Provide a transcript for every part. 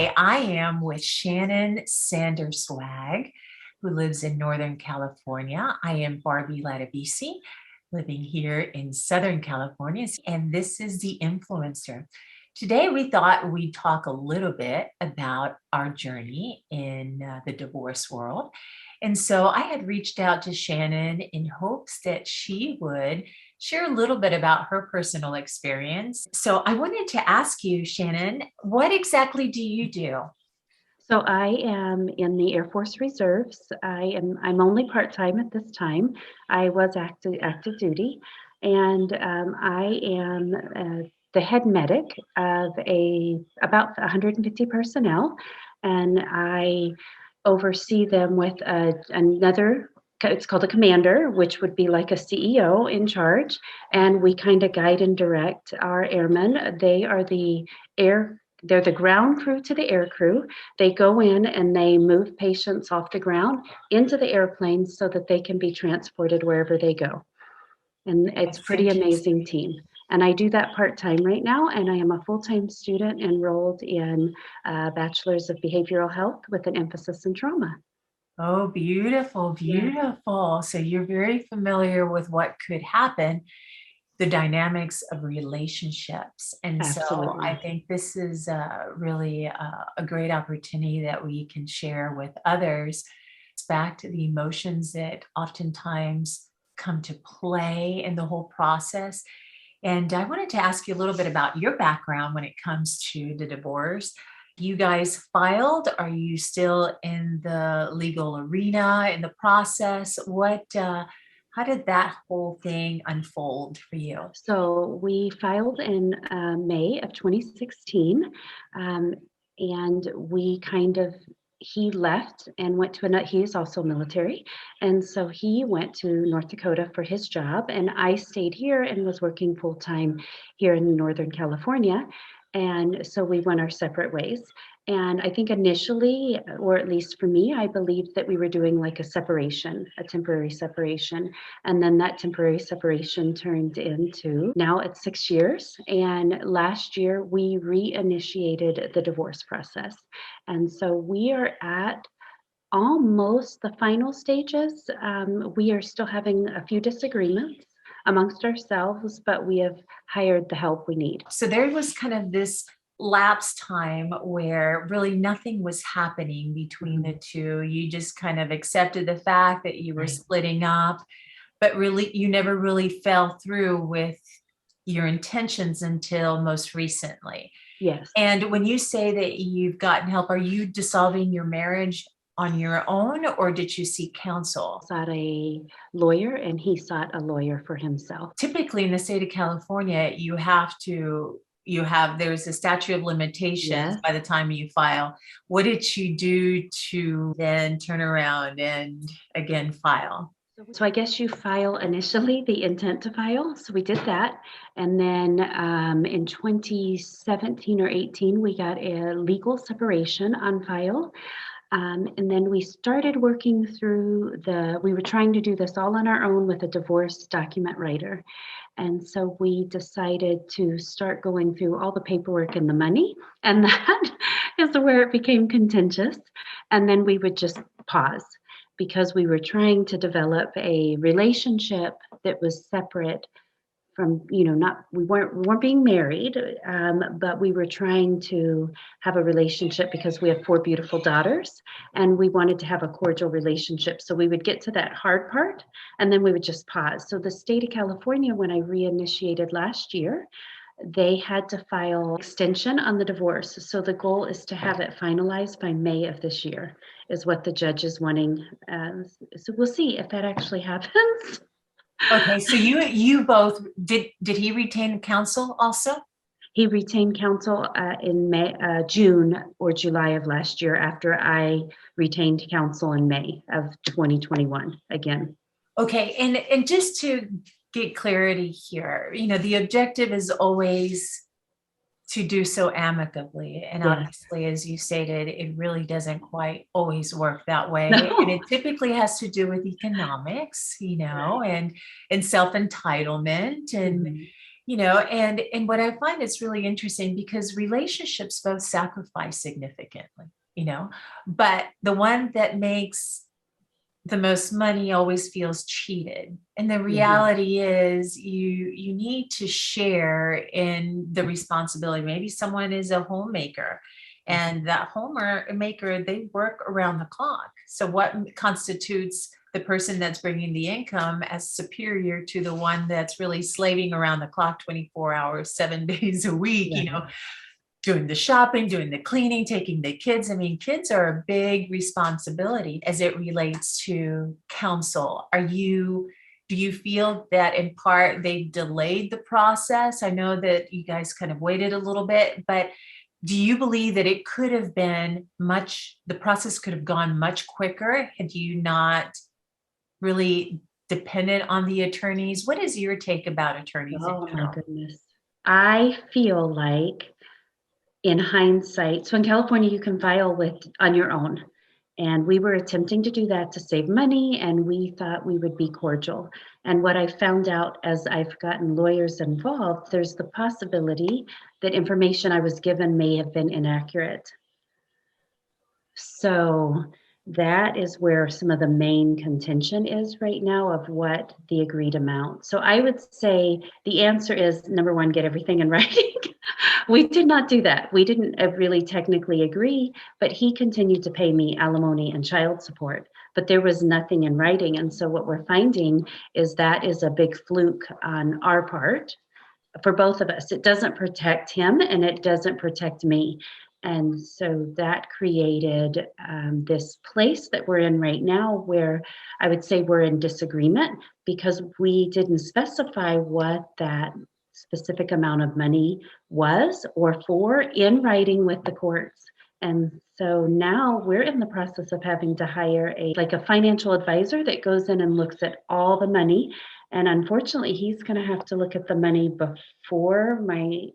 Today, I am with Shannon Vanderzsaag, who lives in Northern California. I am Barbie Latavisi, living here in Southern California, and this is The Influencer. Today, we thought we'd talk a little bit about our journey in the divorce world. And so I had reached out to Shannon in hopes that she would share a little bit about her personal experience. So I wanted to ask you, Shannon, what exactly do you do? So I am in the Air Force Reserves. I'm only part-time at this time. I was active duty, and I am the head medic of about 150 personnel, and I oversee them with another. It's called a commander, which would be like a CEO in charge, and we kind of guide and direct our airmen. They're the ground crew to the air crew. They go in and they move patients off the ground into the airplanes so that they can be transported wherever they go. And it's That's a pretty fantastic. amazing team. And I do that part-time right now, and I am a full-time student enrolled in Bachelor's of Behavioral Health with an emphasis in trauma. Oh, beautiful, Yeah, beautiful. So you're very familiar with what could happen, the dynamics of relationships. And so I absolutely. think this is really a great opportunity that we can share with others. It's back to the emotions that oftentimes come to play in the whole process. And I wanted to ask you a little bit about your background when it comes to the divorce. You guys filed? Are you still in the legal arena in the process? How did that whole thing unfold for you? So we filed in May of 2016, um, and we he left and went to another, he is also military. And so he went to North Dakota for his job, and I stayed here and was working full time here in Northern California. And so we went our separate ways. And I think initially, or at least for me, I believed that we were doing like a separation, a temporary separation. And then that temporary separation turned into now it's 6 years. And last year we reinitiated the divorce process. And so we are at almost the final stages. We are still having a few disagreements amongst ourselves, but we have hired the help we need. So there was kind of this lapse time where really nothing was happening between the Mhm. two. You just kind of accepted the fact that you were Right. splitting up, but really you never really fell through with your intentions until most recently. Yes. And when you say that you've gotten help, are you dissolving your marriage on your own or did you seek counsel? Sought a lawyer and he sought a lawyer for himself. Typically in the state of California, there's a statute of limitations Yes. by the time you file. What did you do to then turn around and again file? So I guess you file initially the intent to file. So we did that. And then in 2017 or 18, we got a legal separation on file. And then we started working through we were trying to do this all on our own with a divorce document writer. And so we decided to start going through all the paperwork and the money. And that is where it became contentious. And then we would just pause because we were trying to develop a relationship that was separate from, not we weren't being married, but we were trying to have a relationship because we have four beautiful daughters, and we wanted to have a cordial relationship. So we would get to that hard part, and then we would just pause. So the state of California, when I reinitiated last year, they had to file extension on the divorce. So the goal is to have it finalized by May of this year, is what the judge is wanting. So we'll see if that actually happens. Okay, so you both did he retain counsel also? He retained counsel in June or July of last year after I retained counsel in May of 2021 again. Okay, and just to get clarity here, the objective is always to do so amicably. And Yes. obviously, as you stated, it really doesn't quite always work that way. And No. it typically has to do with economics, Right. and self-entitlement. And Mhm. And what I find is really interesting because relationships both sacrifice significantly, but the one that makes the most money always feels cheated. And the Mhm. reality is you need to share in the responsibility. Maybe someone is a homemaker, and that homemaker, they work around the clock. So what constitutes the person that's bringing the income as superior to the one that's really slaving around the clock 24 hours, 7 days a week, Right. doing the shopping, doing the cleaning, taking the kids. I mean, kids are a big responsibility as it relates to counsel. Do you feel that in part they've delayed the process? I know that you guys kind of waited a little bit, but do you believe that it could have been the process could have gone much quicker had you not really depended on the attorneys? What is your take about attorneys in Oh my general? goodness. I feel like in hindsight, so in California, you can file with on your own. And we were attempting to do that to save money, and we thought we would be cordial. And what I found out as I've gotten lawyers involved, there's the possibility that information I was given may have been inaccurate. So that is where some of the main contention is right now of what the agreed amount. So I would say the answer is number one, get everything in writing. We did not do that. We didn't really technically agree, but he continued to pay me alimony and child support. But there was nothing in writing. And so what we're finding is that is a big fluke on our part for both of us. It doesn't protect him and it doesn't protect me. And so that created this place that we're in right now where I would say we're in disagreement because we didn't specify what that specific amount of money was or for in writing with the courts. And so now we're in the process of having to hire a financial advisor that goes in and looks at all the money. And unfortunately, he's going to have to look at the money before my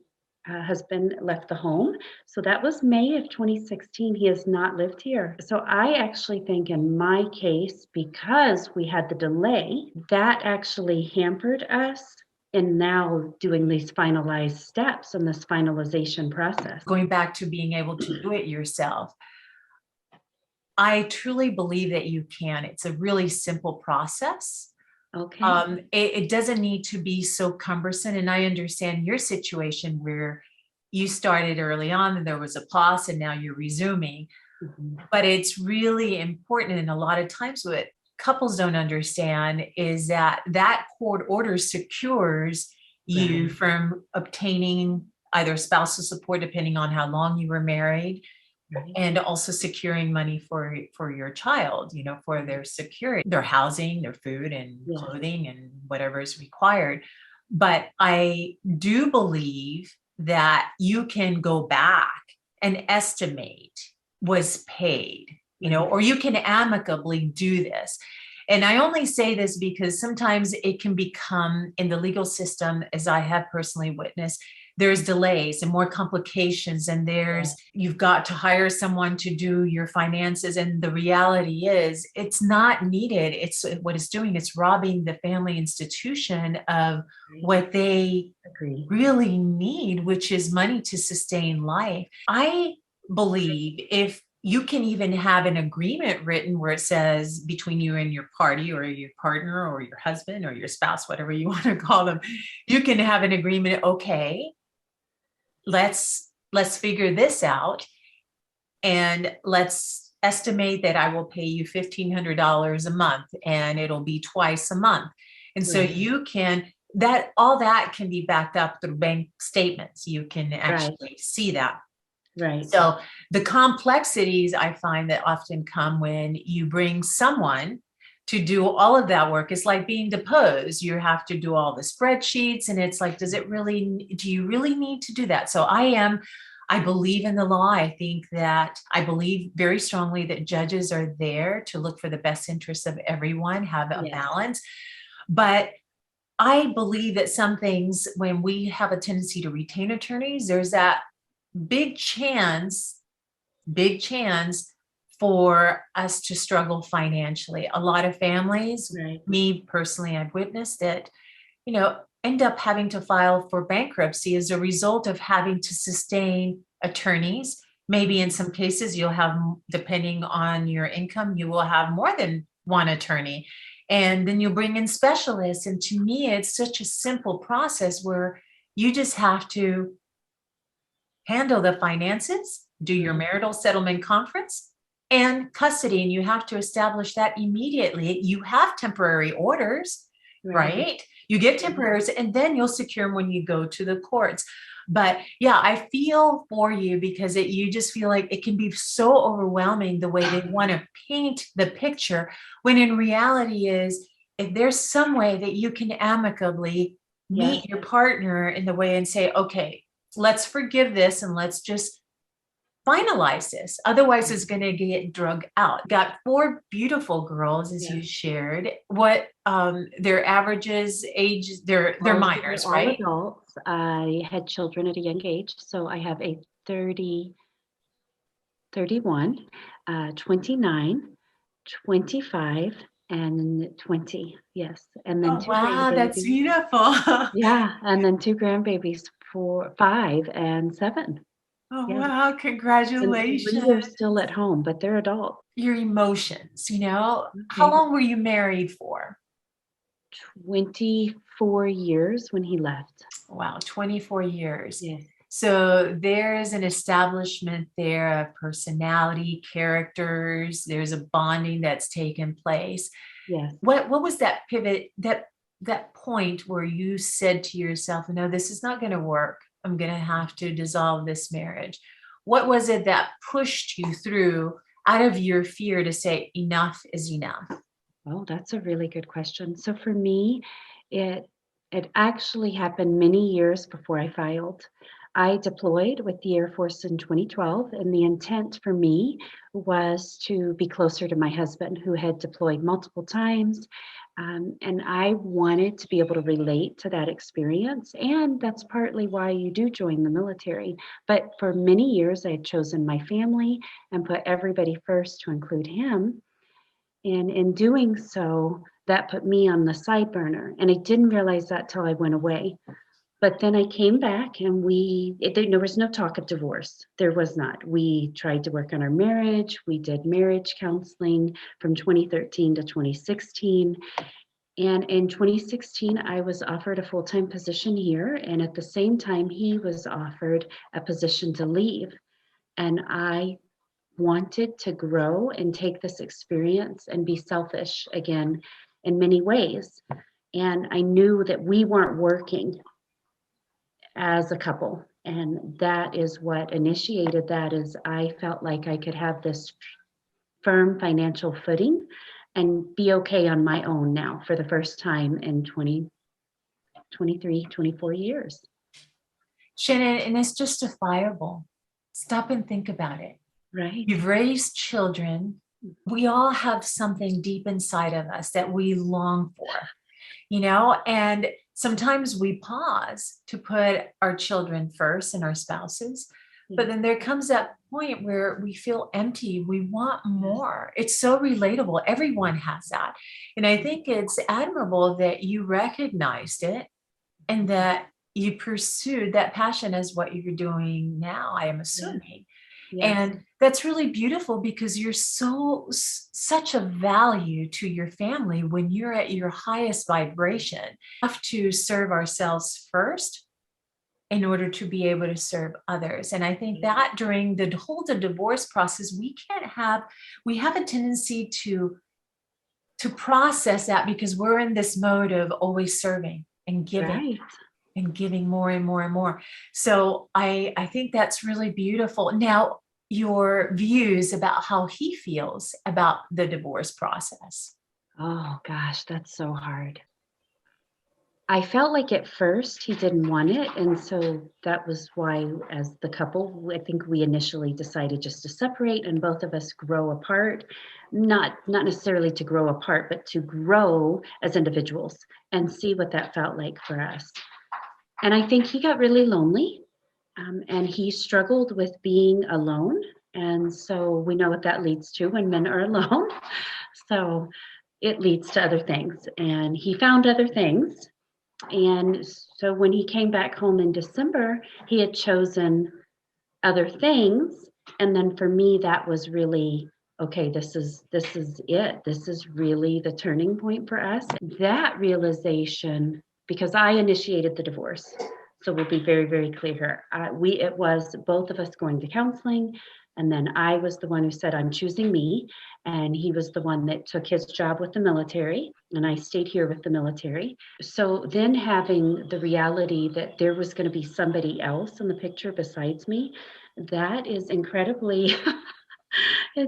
husband left the home. So that was May of 2016. He has not lived here. So I actually think in my case, because we had the delay, that actually hampered us in now doing these finalized steps in this finalization process. Going back to being able to do it yourself, I truly believe that you can. It's a really simple process. Okay. It doesn't need to be so cumbersome. And I understand your situation where you started early on and there was a pause and now you're resuming. Mhm. But it's really important. And a lot of times what couples don't understand is that court order secures you Right. from obtaining either spousal support, depending on how long you were married, Right. and also securing money for your child, for their security, their housing, their food and Yes. clothing and whatever is required. But I do believe that you can go back and estimate was paid, Right. or you can amicably do this. And I only say this because sometimes it can become in the legal system, as I have personally witnessed, there's delays and more complications, and you've got to hire someone to do your finances. And the reality is it's not needed. It's what it's doing. It's robbing the family institution of Right. what they Agree. really need, which is money to sustain life. I believe if you can even have an agreement written where it says between you and your party or your partner or your husband or your spouse, whatever you want to call them, you can have an agreement. Okay, let's figure this out, and let's estimate that I will pay you $1,500 a month and it'll be twice a month. And so Right. you can, that all that can be backed up through bank statements. You can Right. actually see that. Right. So the complexities I find that often come when you bring someone to do all of that work. It's like being deposed. You have to do all the spreadsheets, and it's like, do you really need to do that? So I believe in the law. I believe very strongly that judges are there to look for the best interests of everyone, have a Yes. balance. But I believe that some things, when we have a tendency to retain attorneys, there's that big chance, big chance for us to struggle financially. A lot of families, Right. me personally, I've witnessed it, you know, end up having to file for bankruptcy as a result of having to sustain attorneys. Maybe in some cases, you'll have, depending on your income, you will have more than one attorney. And then you bring in specialists. And to me, it's such a simple process where you just have to handle the finances, do your marital settlement conference, and custody. And you have to establish that immediately. You have temporary orders, right? You get temporaries, and then you'll secure them when you go to the courts. But yeah, I feel for you because you just feel like it can be so overwhelming the way they want to paint the picture, when in reality is, if there's some way that you can amicably meet your partner in the way and say, okay, let's forgive this and let's just finalize this. Otherwise, it's going to get drug out. Got 4 beautiful girls, as you shared. What their averages, age? They're minors, all right? Adults. I had children at a young age, so I have a 30, 31, 29, 25, and 20. Yes, and then Oh, 2 wow, that's grandbabies. beautiful. Yeah, and then 2 grandbabiys, 4, 5, and 7. Oh, Yes, wow, and 3 are congratulations. still at home, but they're adults. Your emotions, how Okay, long were you married for? 24 years when he left. Wow, 24 years. Yes, So there's an establishment there of personality, characters, there's a bonding that's taken place. yes. What was that pivot, that point where you said to yourself, no, this is not going to work. I'm going to have to dissolve this marriage. What was it that pushed you through out of your fear to say enough is enough? Oh, that's a really good question. So for me, it it actually happened many years before I filed. I deployed with the Air Force in 2012, and the intent for me was to be closer to my husband, who had deployed multiple times. And I wanted to be able to relate to that experience. And that's partly why you do join the military. But for many years, I had chosen my family and put everybody first to include him. And in doing so, that put me on the side burner. And I didn't realize that till I went away. But then I came back and there was no talk of divorce. There was not. We tried to work on our marriage. We did marriage counseling from 2013 to 2016. And in 2016, I was offered a full-time position here. And at the same time, he was offered a position to leave. And I wanted to grow and take this experience and be selfish again in many ways. And I knew that we weren't working as a couple. And that is what initiated that. Is I felt like I could have this firm financial footing and be okay on my own now for the first time in 20, 23, 24 years. Shannon, and it's justifiable. Stop and think about it. Right. You've raised children. We all have something deep inside of us that we long for, and sometimes we pause to put our children first and our spouses. But then there comes that point where we feel empty. We want more. It's so relatable. Everyone has that. And I think it's admirable that you recognized it and that you pursued that passion as what you're doing now, I am assuming. Yes. And that's really beautiful because you're such a value to your family when you're at your highest vibration. We have to serve ourselves first in order to be able to serve others. And I think that during the whole divorce process, we have a tendency to process that because we're in this mode of always serving and giving. Right. And giving more and more and more. So I think that's really beautiful. Now, your views about how he feels about the divorce process. Oh gosh, that's so hard. I felt like at first he didn't want it. And so that was why, as the couple, I think we initially decided just to separate and both of us grow apart. Not necessarily to grow apart, but to grow as individuals and see what that felt like for us. And I think he got really lonely, and he struggled with being alone. And so we know what that leads to when men are alone. So it leads to other things. And he found other things. And so when he came back home in December, he had chosen other things. And then for me, that was really, okay, this is it. This is really the turning point for us. That realization, because I initiated the divorce. So we'll be very, very clear here. It was both of us going to counseling, and then I was the one who said, I'm choosing me. And he was the one that took his job with the military, and I stayed here with the military. So then having the reality that there was going to be somebody else in the picture besides me, that is incredibly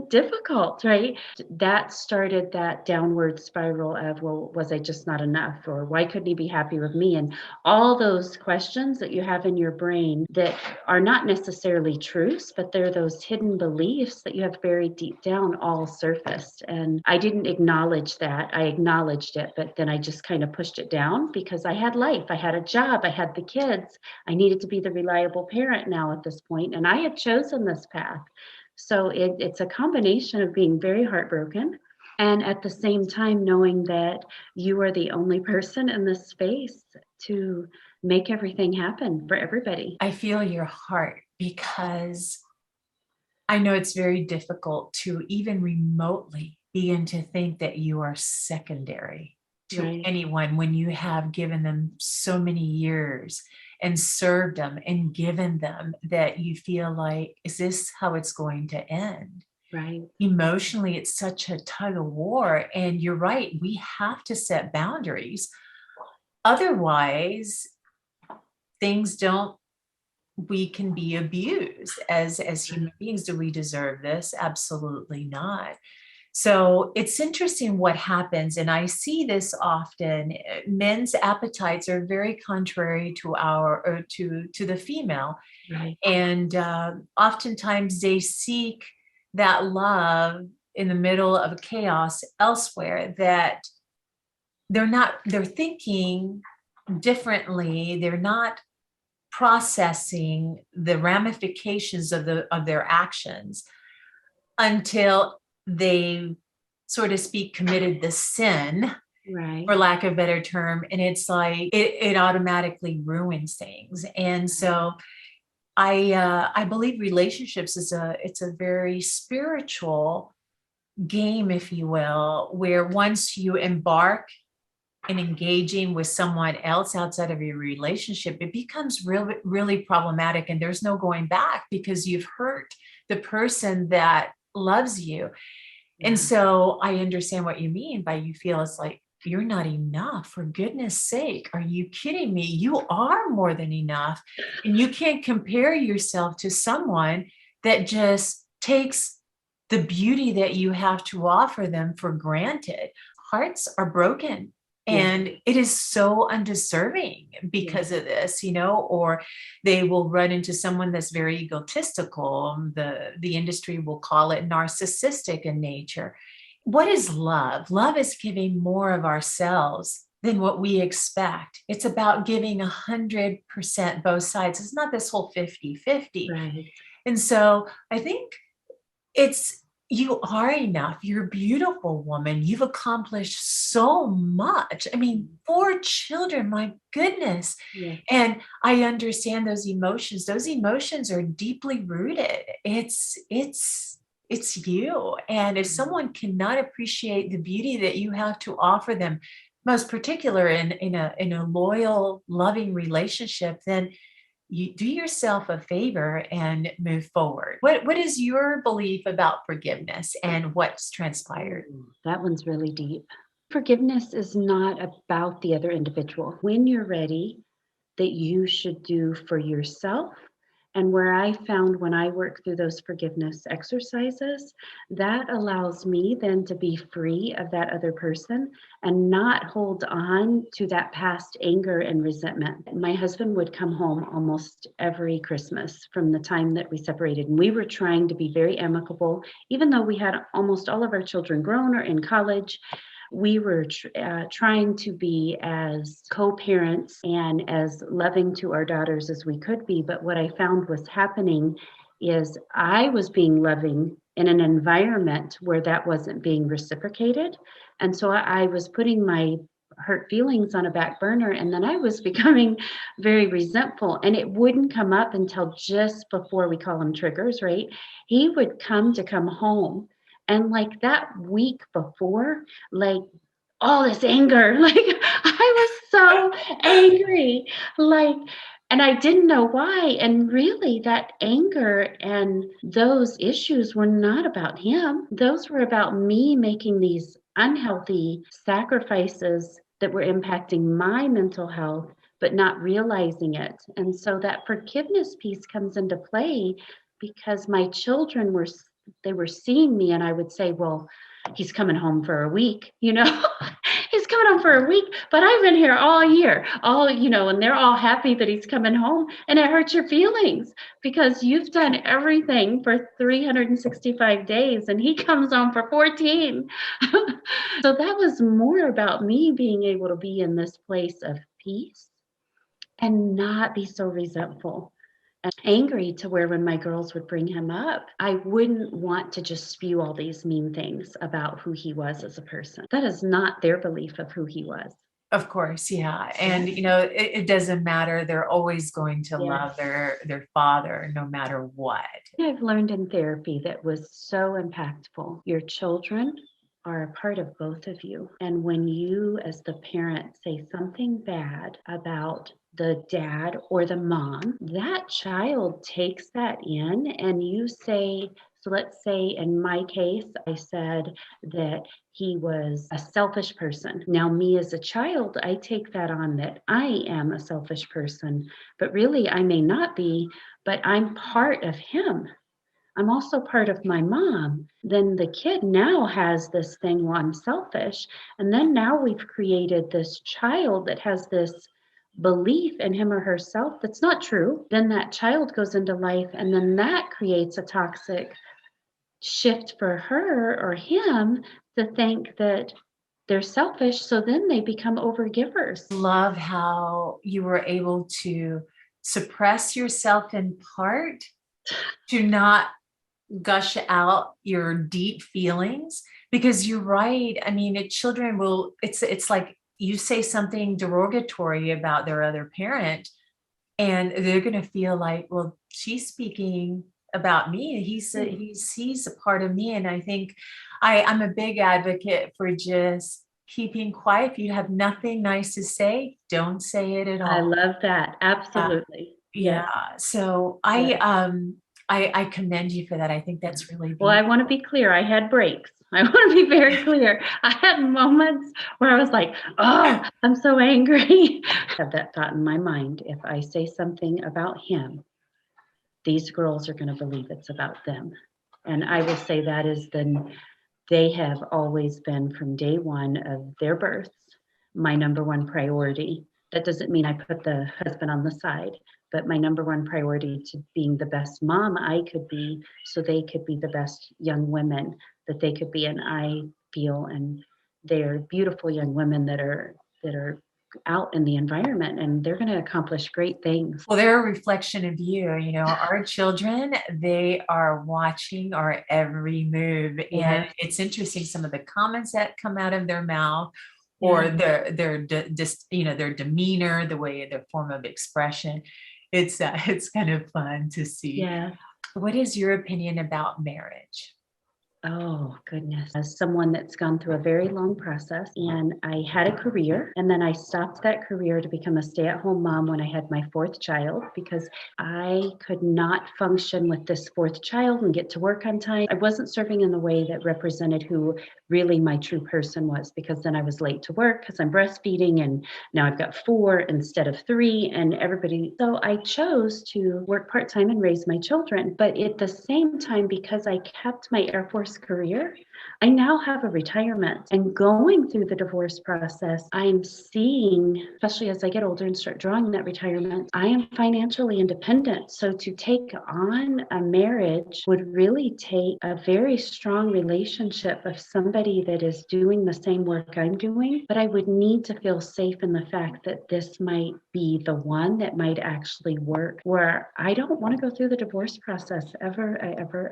difficult, right? That started that downward spiral of, well, was I just not enough? Or why couldn't he be happy with me? And all those questions that you have in your brain that are not necessarily truths, but they're those hidden beliefs that you have buried deep down all surfaced. And I didn't acknowledge that. I acknowledged it, but then I just kind of pushed it down because I had life. I had a job. I had the kids. I needed to be the reliable parent now at this point, and I had chosen this path. So it's a combination of being very heartbroken and at the same time knowing that you are the only person in this space to make everything happen for everybody. I feel your heart because I know it's very difficult to even remotely begin to think that you are secondary to Right, anyone when you have given them so many years and served them and given them that you feel like, is this how it's going to end? right, Emotionally, it's such a tug of war. And you're right, we have to set boundaries. Otherwise, things don't we can be abused as human beings. Do we deserve this? Absolutely not. So it's interesting what happens, and I see this often. Men's appetites are very contrary to our or to the female, right, and oftentimes they seek that love in the middle of chaos elsewhere. That they're thinking differently. They're not processing the ramifications of their actions until they, so to speak, committed the sin, right. for lack of a better term, and it's like it automatically ruins things. And so I believe relationships is a very spiritual game, if you will, where once you embark and engaging with someone else outside of your relationship, it becomes really, really problematic. And there's no going back because you've hurt the person that loves you. And Yeah, so I understand what you mean by you feel it's like, you're not enough. For goodness sake, are you kidding me? You are more than enough. And you can't compare yourself to someone that just takes the beauty that you have to offer them for granted. Hearts are broken. yeah, And it is so undeserving yeah, because of this, or they will run into someone that's very egotistical. The industry will call it narcissistic in nature. What is love? Love is giving more of ourselves than what we expect. It's about giving 100% both sides. It's not this whole 50-50. right. And so I think it's you are enough. You're a beautiful woman. You've accomplished so much. I mean, 4 children, my goodness. Yeah, And I understand those emotions. Those emotions are deeply rooted. It's you. And if someone cannot appreciate the beauty that you have to offer them, most particular in a loyal, loving relationship, then you do yourself a favor and move forward. What is your belief about forgiveness and what's transpired? ooh, that one's really deep. Forgiveness is not about the other individual. When you're ready, that you should do for yourself. And where I found when I work through those forgiveness exercises, that allows me then to be free of that other person and not hold on to that past anger and resentment. My husband would come home almost every Christmas from the time that we separated. And we were trying to be very amicable, even though we had almost all of our children grown or in college. We were trying to be as co-parents and as loving to our daughters as we could be. But what I found was happening is I was being loving in an environment where that wasn't being reciprocated. And so I was putting my hurt feelings on a back burner. And then I was becoming very resentful, and it wouldn't come up until just before, we call them triggers, right? He would come home. And like that week before, like all this anger, like I was so angry, like, and I didn't know why. And really, that anger and those issues were not about him. Those were about me making these unhealthy sacrifices that were impacting my mental health, but not realizing it. And so that forgiveness piece comes into play because my children were, they were seeing me, and I would say, well, he's coming home for a week, you know. He's coming home for a week, but I've been here all year, all, you know, and they're all happy that he's coming home. And it hurts your feelings because you've done everything for 365 days and he comes home for 14. So that was more about me being able to be in this place of peace and not be so resentful and angry, to where when my girls would bring him up, I wouldn't want to just spew all these mean things about who he was as a person. That is not their belief of who he was. Of course, yeah. And it doesn't matter. They're always going to love their father no matter what. I've learned in therapy that was so impactful. Your children are a part of both of you. And when you, as the parent, say something bad about the dad or the mom, that child takes that in, and you say, so let's say in my case, I said that he was a selfish person. Now, me as a child, I take that on that I am a selfish person, but really I may not be, but I'm part of him. I'm also part of my mom. Then the kid now has this thing, well, I'm selfish. And then now we've created this child that has this belief in him or herself that's not true. Then that child goes into life, and then that creates a toxic shift for her or him to think that they're selfish. So then they become overgivers. Love how you were able to suppress yourself in part to not gush out your deep feelings, because you're right. I mean, children will, it's like you say something derogatory about their other parent and they're going to feel like, well, she's speaking about me. He's a part of me. And I think I'm a big advocate for just keeping quiet. If you have nothing nice to say, don't say it at all. I love that. Absolutely. Yeah. So I commend you for that. I think that's really beautiful. Well, I want to be clear. I had breaks. I want to be very clear. I had moments where I was like, oh, I'm so angry. I have that thought in my mind. If I say something about him, these girls are going to believe it's about them. And I will say that is they have always been, from day one of their births, my number one priority. That doesn't mean I put the husband on the side, but my number one priority to being the best mom I could be, so they could be the best young women that they could be. And I feel, and they're beautiful young women that are out in the environment, and they're going to accomplish great things. Well, they're a reflection of you. Our children, they are watching our every move. And it's interesting, some of the comments that come out of their mouth, or their demeanor, the way, their form of expression. It's kind of fun to see. Yeah. What is your opinion about marriage? Oh, goodness. As someone that's gone through a very long process, and I had a career, and then I stopped that career to become a stay-at-home mom when I had my fourth child, because I could not function with this fourth child and get to work on time. I wasn't serving in the way that represented who really my true person was, because then I was late to work because I'm breastfeeding, and now I've got 4 instead of 3, and everybody. So I chose to work part-time and raise my children. But at the same time, because I kept my Air Force career, I now have a retirement. And going through the divorce process, I'm seeing, especially as I get older and start drawing that retirement, I am financially independent. So to take on a marriage would really take a very strong relationship of somebody that is doing the same work I'm doing. But I would need to feel safe in the fact that this might be the one that might actually work, where I don't want to go through the divorce process ever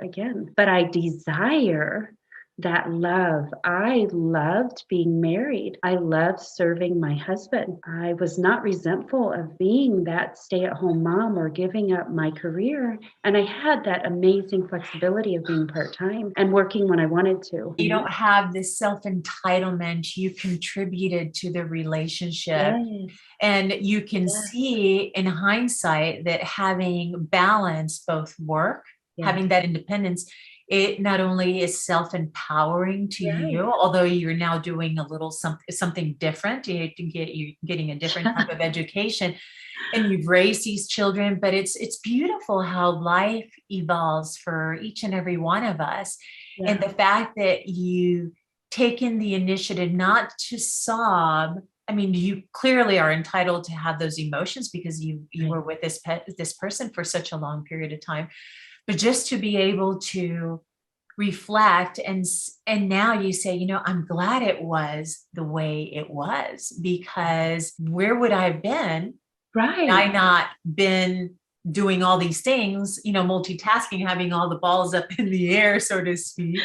again. But I desire that love. I loved being married. I loved serving my husband. I was not resentful of being that stay-at-home mom or giving up my career. And I had that amazing flexibility of being part-time and working when I wanted to. You don't have this self-entitlement. You contributed to the relationship. Yes, And you can yes, see in hindsight that having balance, both work, yes. having that independence, it not only is self-empowering to you, Right. although you're now doing a little something different, you're getting a different type of education, and you've raised these children, but it's beautiful how life evolves for each and every one of us. And Yeah, the fact that you taken the initiative not to sob. I mean, you clearly are entitled to have those emotions because you right. were with this person for such a long period of time, but just to be able to reflect and now you say, I'm glad it was the way it was, because where would I have been had I Right. not been doing all these things, multitasking, having all the balls up in the air, so to speak.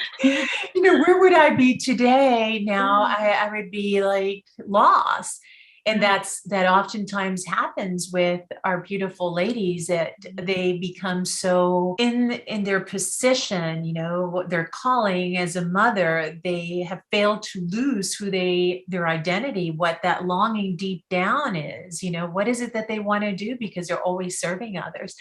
Where would I be today? Now Yeah, I would be like lost. And right. that oftentimes happens with our beautiful ladies, that they become so in their position, what they're calling as a mother, they have failed to lose their identity, what that longing deep down is, what is it that they want to do, because they're always serving others.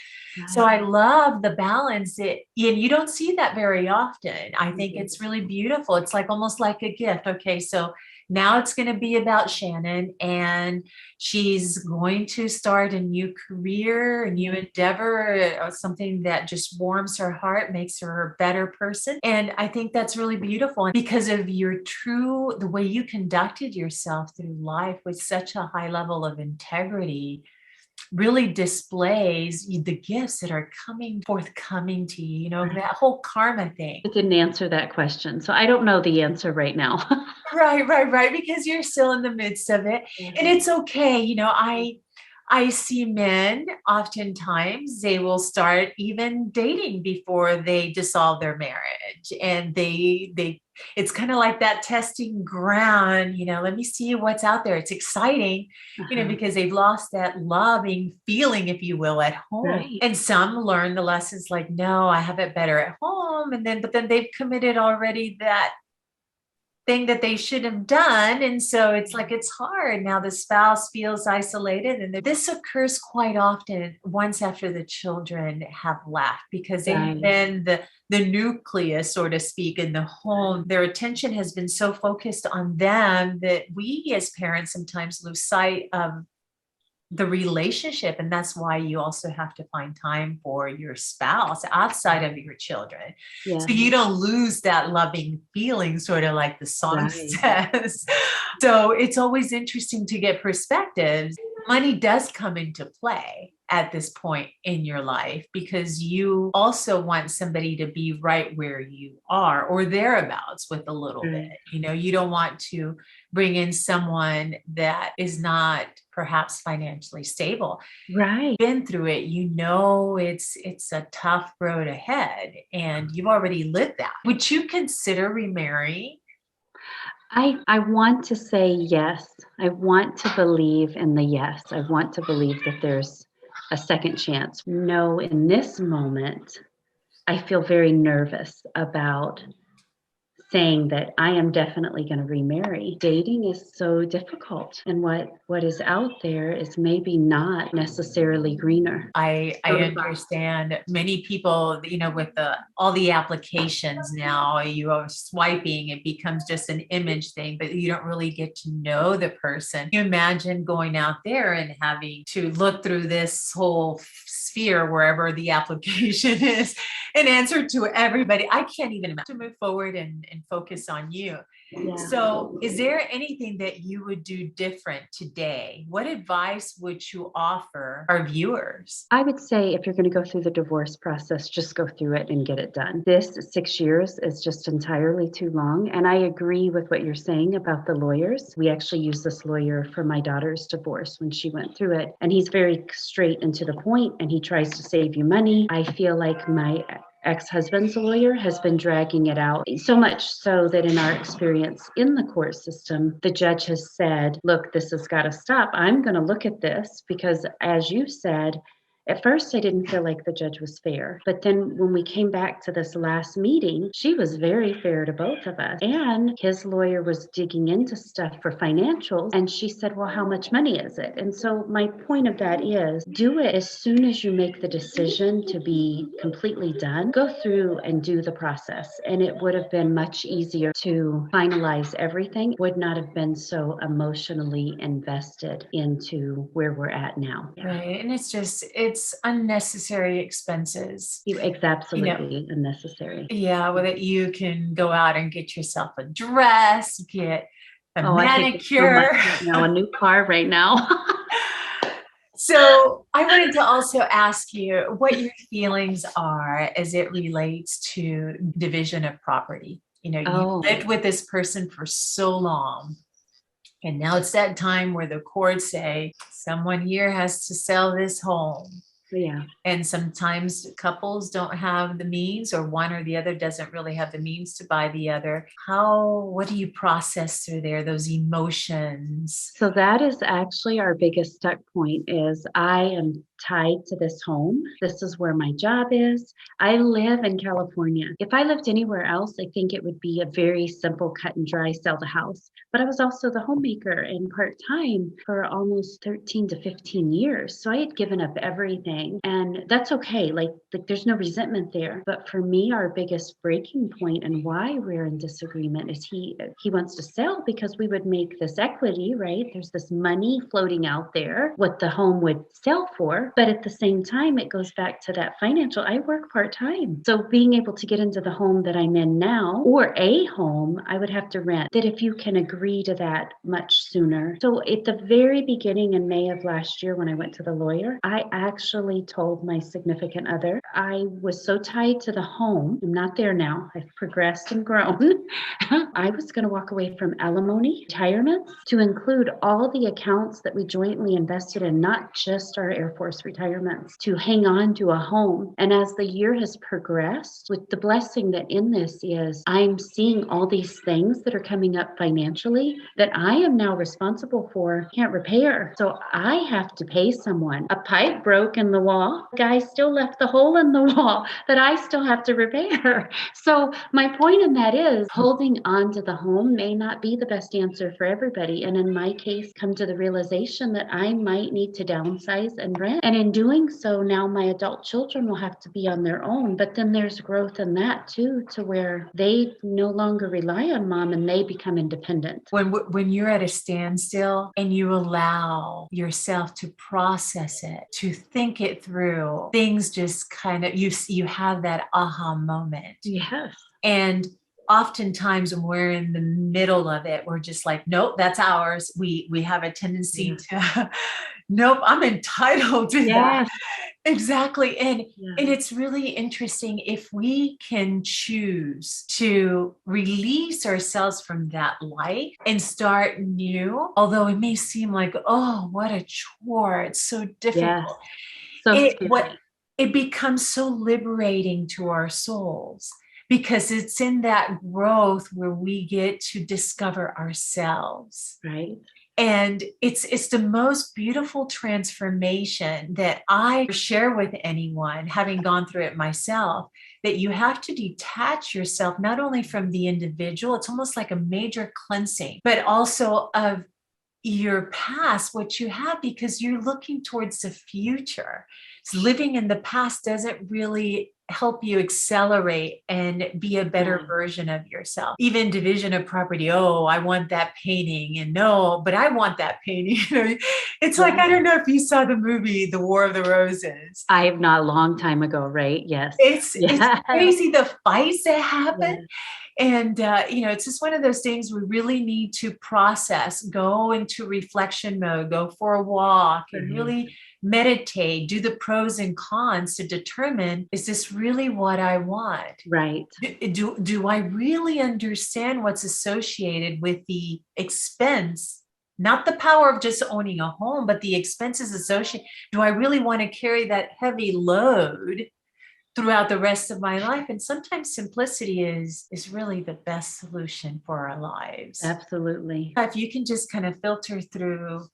So Right. I love the balance. And you don't see that very often. I think Mhm. it's really beautiful. It's like almost like a gift. Okay, so now it's going to be about Shannon, and she's going to start a new career, a new Yeah. endeavor, something that just warms her heart, makes her a better person. And I think that's really beautiful. And because of the way you conducted yourself through life with such a high level of integrity, really displays the gifts that are forthcoming to you, that whole karma thing. It didn't answer that question. So I don't know the answer right now. Right, right, right. Because you're still in the midst of it. And it's okay. I see men oftentimes they will start even dating before they dissolve their marriage. And they it's kind of like that testing ground, let me see what's out there. It's exciting, Uh-huh. because they've lost that loving feeling, if you will, at home. Right. And some learn the lessons like, no, I have it better at home. But then they've committed already that thing that they should have done. And so it's like it's hard. Now the spouse feels isolated. And this occurs quite often once after the children have left, because they have Right. been the nucleus, so to speak, in the home. Their attention has been so focused on them that we as parents sometimes lose sight of the relationship. And that's why you also have to find time for your spouse outside of your children, so Yes. you don't lose that loving feeling, sort of like the song Right. says. So it's always interesting to get perspectives. Money does come into play at this point in your life, because you also want somebody to be right where you are or thereabouts with a little bit. Right. You don't want to bring in someone that is not perhaps financially stable. Right. Been through it, it's a tough road ahead, and you've already lived that. Would you consider remarrying? I want to say yes. I want to believe in the yes. I want to believe that there's a second chance. No, in this moment, I feel very nervous about saying that I am definitely going to remarry. Dating is so difficult, and what is out there is maybe not necessarily greener. I So the thought, understand many people, with all the applications now, you are swiping, it becomes just an image thing, but you don't really get to know the person. You imagine going out there and having to look through this whole sphere, wherever the application is, and answer to everybody. I can't even imagine. To move forward and focus on you. yeah. So, is there anything that you would do different today? What advice would you offer our viewers? I would say if you're going to go through the divorce process, just go through it and get it done. This 6 years is just entirely too long. And I agree with what you're saying about the lawyers. We actually used this lawyer for my daughter's divorce when she went through it. And he's very straight and to the point, and he tries to save you money. I feel like my ex-husband's lawyer has been dragging it out, so much so that in our experience in the court system, the judge has said, look, this has got to stop. I'm going to look at this because, as you said, at first, I didn't feel like the judge was fair. But then when we came back to this last meeting, she was very fair to both of us. And his lawyer was digging into stuff for financials. And she said, well, how much money is it? And so my point of that is do it as soon as you make the decision to be completely done. Go through and do the process. And it would have been much easier to finalize everything. Would not have been so emotionally invested into where we're at now. Right. And it's unnecessary expenses. It's absolutely unnecessary. Yeah, well, that you can go out and get yourself a dress, get a I could get so much manicure. right now, a new car right now. So I wanted to also ask you what your feelings are as it relates to division of property. You lived with this person for so long. And now it's that time where the courts say someone here has to sell this home. Yeah. And sometimes couples don't have the means, or one or the other doesn't really have the means to buy the other. What do you process through there, those emotions? So that is actually our biggest stuck point is I am tied to this home. This is where my job is. I live in California. If I lived anywhere else, I think it would be a very simple cut and dry sell the house. But I was also the homemaker and part-time for almost 13 to 15 years. So I had given up everything, and that's okay. Like there's no resentment there. But for me, our biggest breaking point and why we're in disagreement is he wants to sell because we would make this equity, right? There's this money floating out there, what the home would sell for. But at the same time, it goes back to that financial. I work part-time. So being able to get into the home that I'm in now, or a home I would have to rent, that if you can agree to that much sooner. So at the very beginning in May of last year, when I went to the lawyer, I actually told my significant other, I was so tied to the home. I'm not there now. I've progressed and grown. I was going to walk away from alimony, retirements, to include all the accounts that we jointly invested in, not just our Air Force retirements, to hang on to a home. And as the year has progressed, with the blessing that in this is, I'm seeing all these things that are coming up financially that I am now responsible for, can't repair. So I have to pay someone. A pipe broke in the wall. The guy still left the hole in the wall that I still have to repair. So my point in that is holding on to the home may not be the best answer for everybody. And in my case, come to the realization that I might need to downsize and rent. And in doing so, now my adult children will have to be on their own. But then there's growth in that too, to where they no longer rely on mom and they become independent. When you're at a standstill and you allow yourself to process it, to think it through, things just kind of, you have that aha moment. Yes. And oftentimes when we're in the middle of it, we're just like, nope, that's ours. We have a tendency to, nope, I'm entitled to that. Exactly. And it's really interesting if we can choose to release ourselves from that life and start new, although it may seem like, oh, what a chore. It's so difficult. It becomes so liberating to our souls, because it's in that growth where we get to discover ourselves. Right. And it's the most beautiful transformation that I share with anyone, having gone through it myself, that you have to detach yourself not only from the individual, it's almost like a major cleansing, but also of your past, what you have, because you're looking towards the future. So living in the past doesn't really help you accelerate and be a better version of yourself. Even division of property. Oh, I want that painting, and no, but I want that painting. It's like, I don't know if you saw the movie, The War of the Roses. I have not, a long time ago, right? Yes. It's crazy, the fights that happen. And, it's just one of those things we really need to process, go into reflection mode, go for a walk, and really meditate, do the pros and cons to determine, is this really what I want? Right. Do I really understand what's associated with the expense? Not the power of just owning a home, but the expenses associated. Do I really want to carry that heavy load throughout the rest of my life. And sometimes simplicity is really the best solution for our lives. Absolutely. If you can just kind of filter through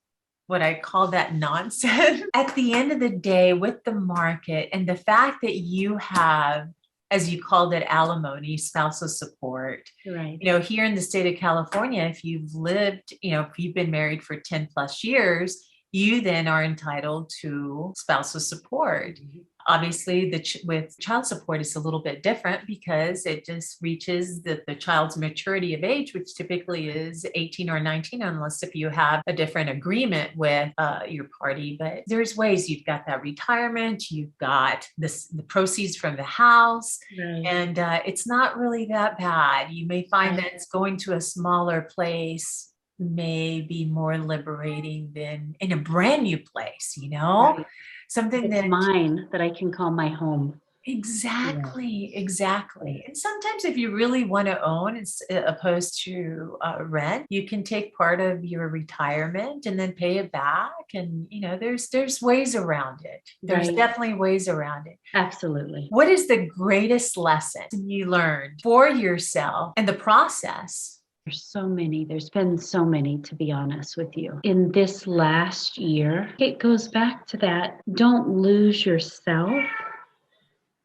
what I call that nonsense at the end of the day with the market and the fact that you have, as you called it, alimony, spousal support. Right. Here in the state of California, if you've lived, if you've been married for 10 plus years, you then are entitled to spousal support. Obviously, with child support, it's a little bit different because it just reaches the child's maturity of age, which typically is 18 or 19, unless if you have a different agreement with your party. But there's ways. You've got that retirement, you've got the proceeds from the house, Right. and it's not really that bad. You may find that it's going to a smaller place may be more liberating than in a brand new place, Right. something It's that mine that I can call my home. exactly. And sometimes if you really want to own opposed to rent, you can take part of your retirement and then pay it back. And there's ways around it. There's Right. definitely ways around it. Absolutely. What is the greatest lesson you learned for yourself and the process? There's so many. There's been so many, to be honest with you. In this last year, it goes back to that don't lose yourself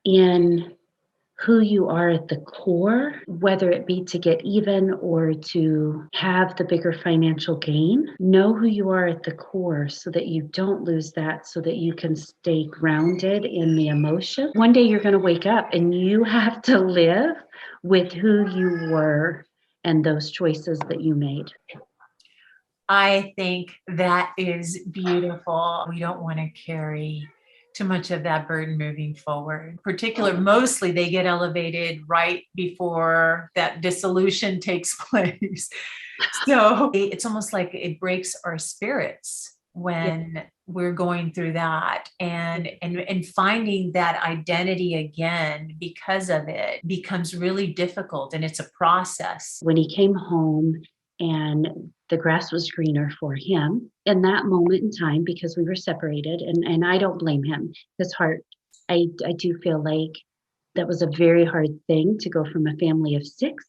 in who you are at the core, whether it be to get even or to have the bigger financial gain. Know who you are at the core so that you don't lose that, so that you can stay grounded in the emotion. One day you're going to wake up and you have to live with who you were and those choices that you made. I think that is beautiful. We don't want to carry too much of that burden moving forward. Mostly they get elevated right before that dissolution takes place. So it's almost like it breaks our spirits when we're going through that, and finding that identity again because of it becomes really difficult, and it's a process. When he came home and the grass was greener for him in that moment in time, because we were separated, and I don't blame him. His heart, I do feel like that was a very hard thing to go from a family of 6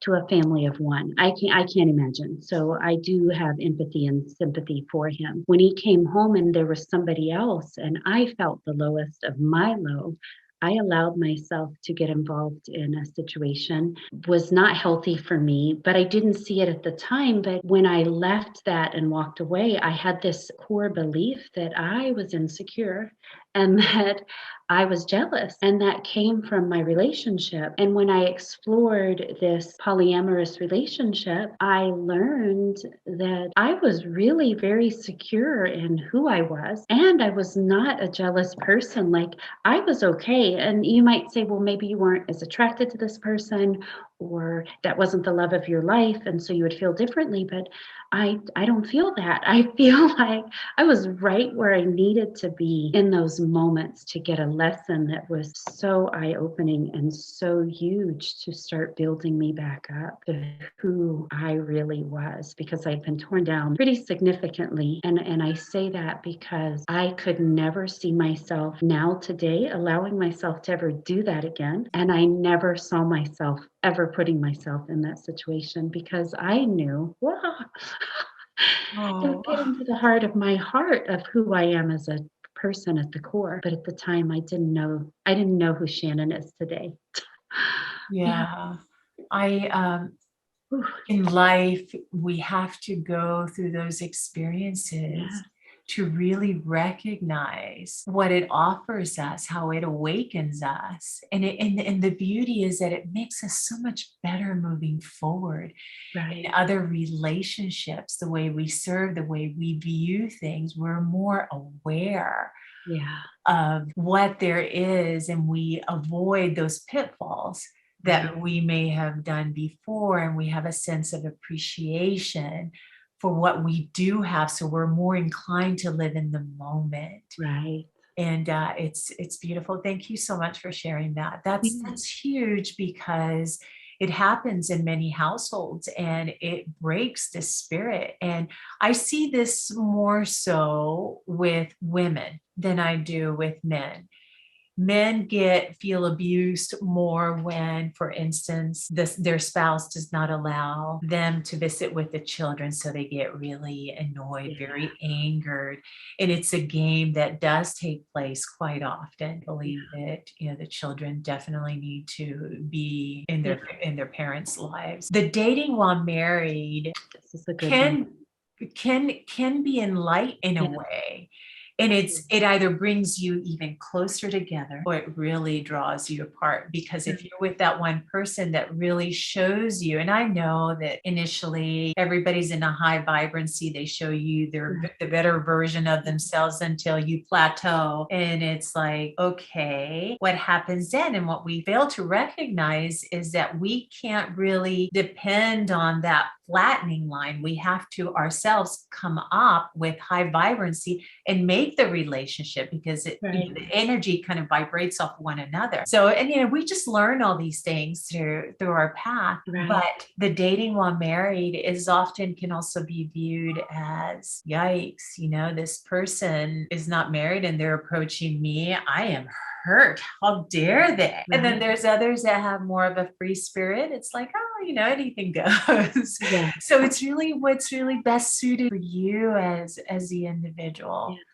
to a family of 1. I can't imagine. So I do have empathy and sympathy for him. When he came home and there was somebody else and I felt the lowest of my low, I allowed myself to get involved in a situation. Was not healthy for me, but I didn't see it at the time. But when I left that and walked away, I had this core belief that I was insecure and that I was jealous. And that came from my relationship. And when I explored this polyamorous relationship, I learned that I was really very secure in who I was. And I was not a jealous person. Like, I was okay. And you might say, well, maybe you weren't as attracted to this person, or that wasn't the love of your life, and so you would feel differently. But I don't feel that. I feel like I was right where I needed to be in those moments to get a lesson that was so eye-opening and so huge to start building me back up to who I really was, because I'd been torn down pretty significantly. And I say that because I could never see myself now today allowing myself to ever do that again. And I never saw myself ever putting myself in that situation, because I knew, wow, don't get into the heart of my heart of who I am as a person at the core. But at the time I didn't know who Shannon is today. Yeah. In life, we have to go through those experiences to really recognize what it offers us, how it awakens us. And the beauty is that it makes us so much better moving forward. Right. In other relationships, the way we serve, the way we view things, we're more aware of what there is, and we avoid those pitfalls that we may have done before, and we have a sense of appreciation for what we do have, so we're more inclined to live in the moment. Right. And it's beautiful. Thank you so much for sharing that. That's huge, because it happens in many households and it breaks the spirit. And I see this more so with women than I do with men. Men feel abused more when, for instance, their spouse does not allow them to visit with the children, so they get really annoyed, Yeah. very angered. And it's a game that does take place quite often. I Yeah. believe that, the children definitely need to be in Yeah. their parents' lives. The dating while married This is a good one. can be enlightened in a Yeah. way, and it either brings you even closer together or it really draws you apart, because if you're with that one person that really shows you, and I know that initially everybody's in a high vibrancy, they show you the better version of themselves until you plateau, and it's like, okay, what happens then? And what we fail to recognize is that we can't really depend on that flattening line. We have to ourselves come up with high vibrancy and make the relationship, because the energy kind of vibrates off one another. So, and we just learn all these things through our path. Right. But the dating while married is often can also be viewed as, yikes, this person is not married and they're approaching me. I am hurt. How dare they? Right. And then there's others that have more of a free spirit. It's like, oh, anything goes. Yeah. So it's really what's really best suited for you as the individual. Yeah.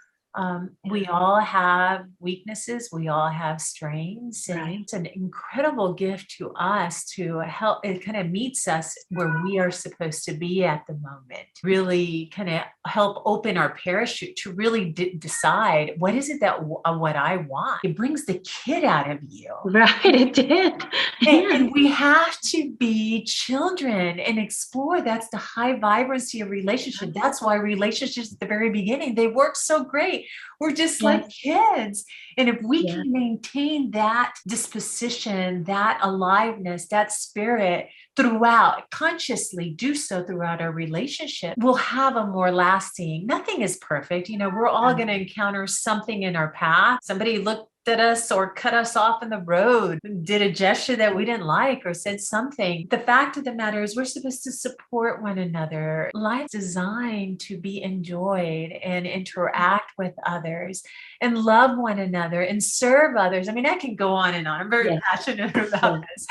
We all have weaknesses. We all have strengths. And Right. it's an incredible gift to us to help. It kind of meets us where we are supposed to be at the moment. Really kind of help open our parachute to really decide what is it that what I want. It brings the kid out of you. Right. It did. And we have to be children and explore. That's the high vibrancy of relationship. That's why relationships at the very beginning, they work so great. We're just like kids. And if we can maintain that disposition, that aliveness, that spirit throughout, consciously do so throughout our relationship, we'll have a more lasting. Nothing is perfect. We're all going to encounter something in our path. Somebody looked at us or cut us off in the road, did a gesture that we didn't like, or said something. The fact of the matter is we're supposed to support one another. Life's designed to be enjoyed and interact with others and love one another and serve others. I mean, I can go on and on. I'm very passionate about this.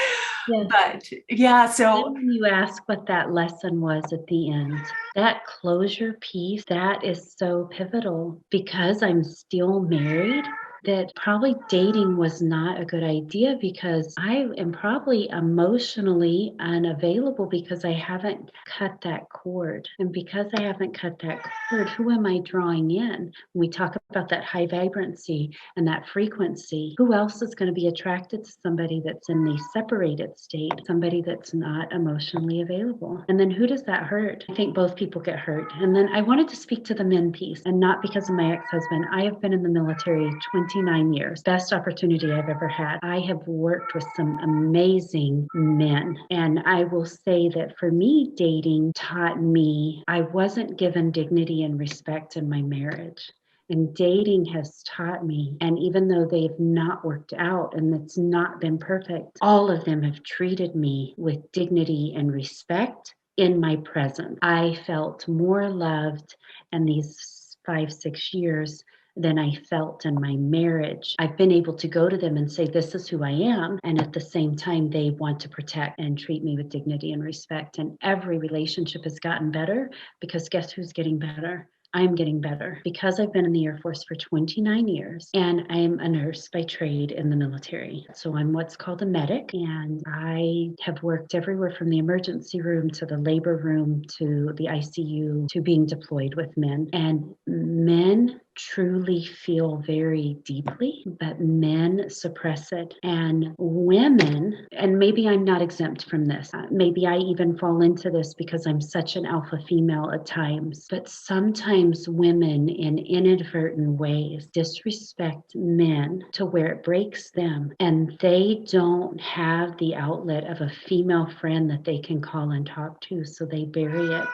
But so when you ask what that lesson was at the end, that closure piece, that is so pivotal, because I'm still married. That probably dating was not a good idea, because I am probably emotionally unavailable because I haven't cut that cord. And because I haven't cut that cord, who am I drawing in? When we talk about that high vibrancy and that frequency, who else is going to be attracted to somebody that's in the separated state, somebody that's not emotionally available? And then who does that hurt? I think both people get hurt. And then I wanted to speak to the men piece, and not because of my ex-husband. I have been in the military 29 years. Best opportunity I've ever had. I have worked with some amazing men. And I will say that for me, dating taught me I wasn't given dignity and respect in my marriage. And dating has taught me, and even though they've not worked out and it's not been perfect, all of them have treated me with dignity and respect in my presence. I felt more loved in these 5-6 years than I felt in my marriage. I've been able to go to them and say, this is who I am. And at the same time, they want to protect and treat me with dignity and respect. And every relationship has gotten better, because guess who's getting better? I'm getting better, because I've been in the Air Force for 29 years, and I'm a nurse by trade in the military. So I'm what's called a medic, and I have worked everywhere from the emergency room to the labor room to the ICU to being deployed with men. And men truly feel very deeply, but men suppress it. And women, and maybe I'm not exempt from this, maybe I even fall into this because I'm such an alpha female at times, but sometimes women in inadvertent ways disrespect men to where it breaks them, and they don't have the outlet of a female friend that they can call and talk to, so they bury it.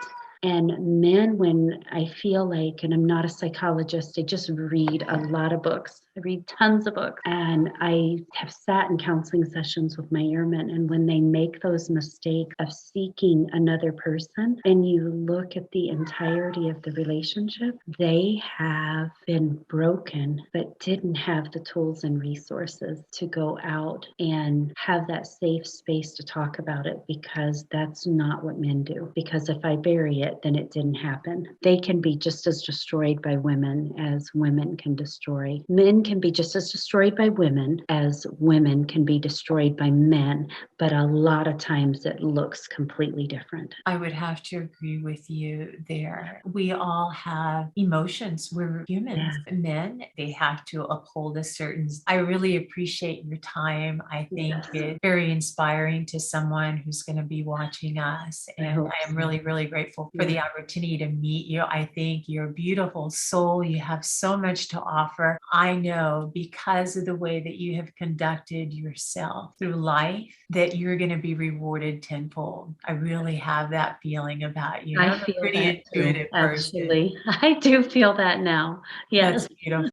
And men, when I feel like, and I'm not a psychologist, I just read a lot of books I read tons of books, and I have sat in counseling sessions with my airmen. And when they make those mistakes of seeking another person, and you look at the entirety of the relationship, they have been broken, but didn't have the tools and resources to go out and have that safe space to talk about it, because that's not what men do. Because if I bury it, then it didn't happen. They can be just as destroyed by women as women can destroy. Men can be just as destroyed by women as women can be destroyed by men, but a lot of times it looks completely different. I would have to agree with you there. We all have emotions. We're humans. Yeah. Men, they have to uphold a certain. I really appreciate your time. I think Yes. it's very inspiring to someone who's going to be watching us. I And hope I am so. really, really grateful for the Yeah. opportunity to meet you. I think you're a beautiful soul. You have so much to offer. I know because of the way that you have conducted yourself through life that you're going to be rewarded tenfold. I really have that feeling about you. And I I'm a feel pretty that too, intuitive person. actually. I do feel that now. That's Yes. beautiful.